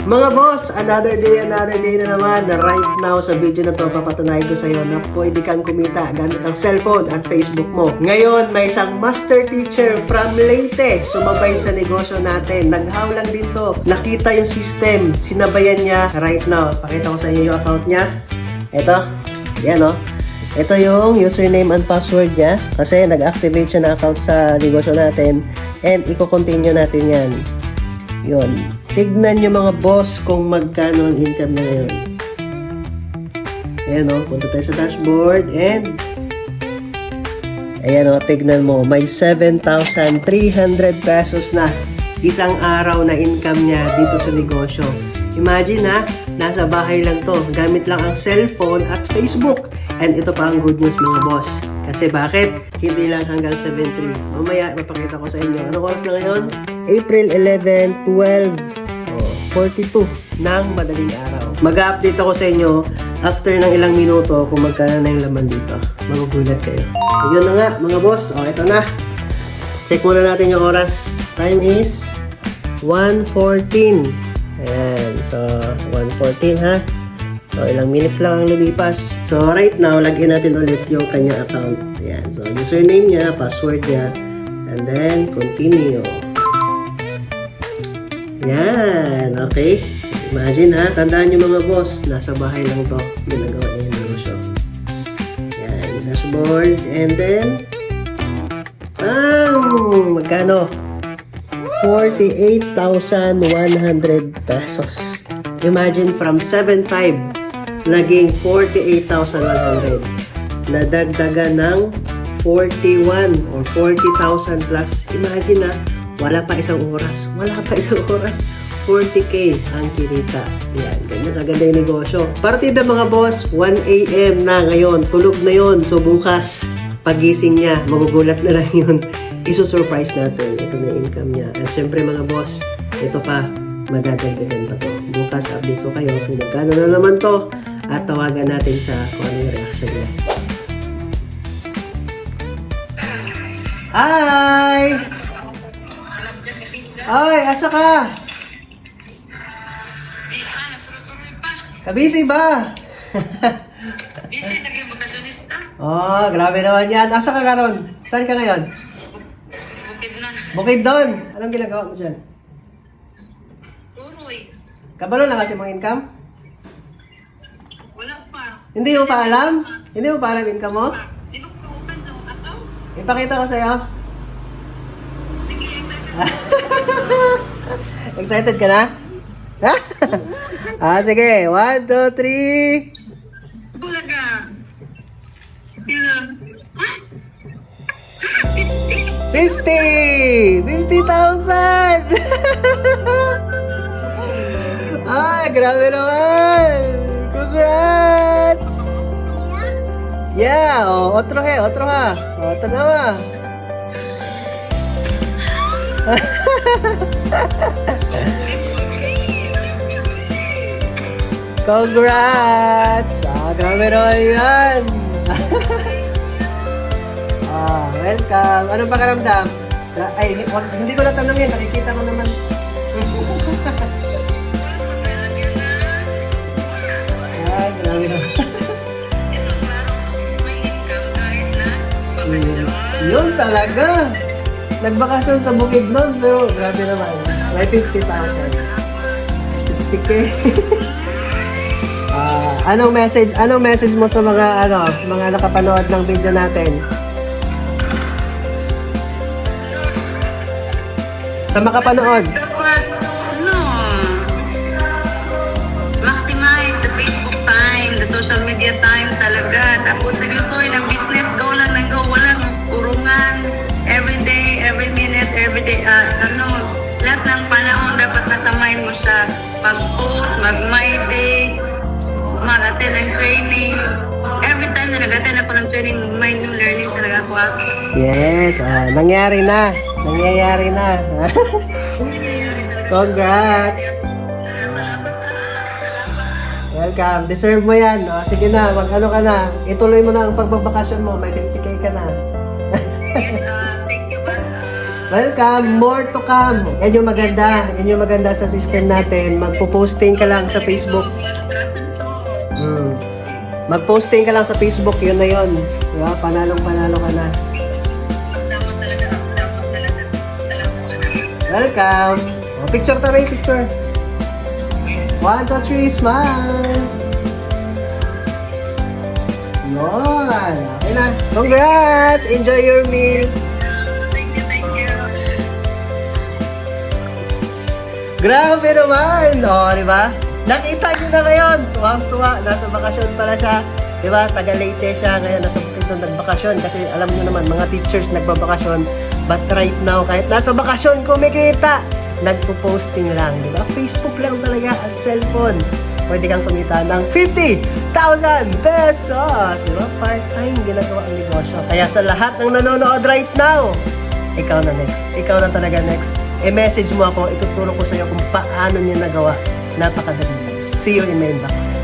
Mga boss, another day na naman. Right now sa video na to, papatunayan ko sa iyo na pwede kang kumita gamit ang cellphone at Facebook mo. Ngayon, may isang master teacher from Leyte sumabay sa negosyo natin. Naghaw lang din to. Nakita yung system, sinabayan niya right now. Pakita ko sa inyo yung account niya. Ito, yan o. Ito yung username and password niya kasi nag-activate siya na account sa negosyo natin and i-continue natin yan. Yun. Tignan nyo mga boss kung magkano ang income na ngayon. Ayan o, punta tayo sa dashboard and ayan o, tignan mo, may 7,300 pesos na isang araw na income niya dito sa negosyo. Imagine ha, nasa bahay lang to, gamit lang ang cellphone at Facebook. And ito pa ang good news mga boss. Kasi bakit? Hindi lang hanggang 7:03. Mamaya, mapakita ko sa inyo. Anong oras na ngayon? April 11, 12:42 ng madaling araw. Mag-update ako sa inyo after ng ilang minuto kung magkano na yung laman dito. Magugulat kayo. Ayun na nga mga boss. O, ito na. Check muna natin yung oras. Time is 1:14. Ayan. So, 1:14 ha. So, ilang minutes lang ang lumipas. So, right now, lagyan natin ulit yung kanyang account. Ayan. So, username niya, password niya, and then, continue. Ayan. Okay. Imagine ha, tandaan nyo mga boss, nasa bahay lang to. Ginagawa niya yung negosyo. Ayan. Dashboard, and then, magkano? 48,100 pesos. Imagine from 7,500 naging 48,100. Nadagdagan ng 41 or 40,000 plus. Imagine na, wala pa isang oras. 40k ang kinita. Yan, ganyan kaganda yung negosyo. Partida mga boss, 1 AM na ngayon. Tulog na yon. So bukas, pagising niya, magugulat na lang yun. Iso-surprise natin. Ito na yung income niya. At syempre mga boss, ito pa, madadagdagan pa to. Bukas, update ko kayo kung magkano na naman to at tawagan natin siya kung ano yung reaction niya. Hi! Ay, asa ka? Kabisi ba? Busy, naging bakasyonista. Oh, grabe naman yan. Asa ka karon? Saan ka ngayon? Bukid na. Bukid doon. Anong ginagawa mo dyan? Uroy. Kabalo na kasi mong income? Wala pa. Hindi mo pa alam? Hindi mo pa alam income mo? Di ba pa-open sa account? Ipakita ko sa'yo. Sige, excited. Excited ka na? Sige. 1, 2, 3. Bulaga. Ilan? 50! 50,000! Grabe naman! Congrats! Yeah, otro ha. Tanawa. Congrats! Grabe naman yan! Welcome! Anong pakiramdam? Ay, hindi ko na tanongin. Nakikita ko naman. Grabe naman. Ito klaro, may income kahit na bakasyon. Yun talaga. Nagbakasyon sa bukid nun, pero grabe naman. May 50,000. 50k. Anong message mo sa mga nakapanood ng video natin? Sa makapanood. Dapat, maximize the Facebook time, the social media time talaga. Tapos seryosoy ng business, go lang ng go. Walang urungan. Every day, every minute, every day. Lahat ng panahon dapat nasa mind mo siya. Pag-post, mag-my day, mag-attend ng training. Every time na nag-attend ako ng training, may new learning talaga ako. Yes, nangyayari na. Congrats. Welcome. Deserve mo yan. Sige na, mag-ano ka na. Ituloy mo na ang pagbabakasyon mo. May 50k ka na. Yes, thank you, boss. Welcome, more to come. Yan yung maganda. Yan yung maganda sa system natin. Magpo-posting ka lang sa Facebook. Mag-posting ka lang sa Facebook, yun na yun. Diba? Panalong-panalo ka na. Dapat talaga. Welcome. Oh, picture tayo, picture. 1, 2, 3, smile. Yun. Okay na. Congrats! Enjoy your meal. Thank you. Grabe naman! O, di ba? Nakita nyo na ngayon. Tuwang-tuwa. Nasa bakasyon pala siya. Di ba? Taga-Leyte siya. Ngayon, nasa Bukidnon nagbakasyon. Kasi alam nyo naman, mga teachers nagbabakasyon. But right now, kahit nasa bakasyon, kumikita. Nagpo-posting lang. Di ba? Facebook lang talaga at cellphone. Pwede kang kumita ng 50,000 pesos. Di ba? Part-time ginagawa ang negosyo. Kaya sa lahat ng nanonood right now, ikaw na next. Ikaw na talaga next. I-message mo ako, ituturo ko sa'yo kung paano niya nagawa. Napakadali. See you in my inbox.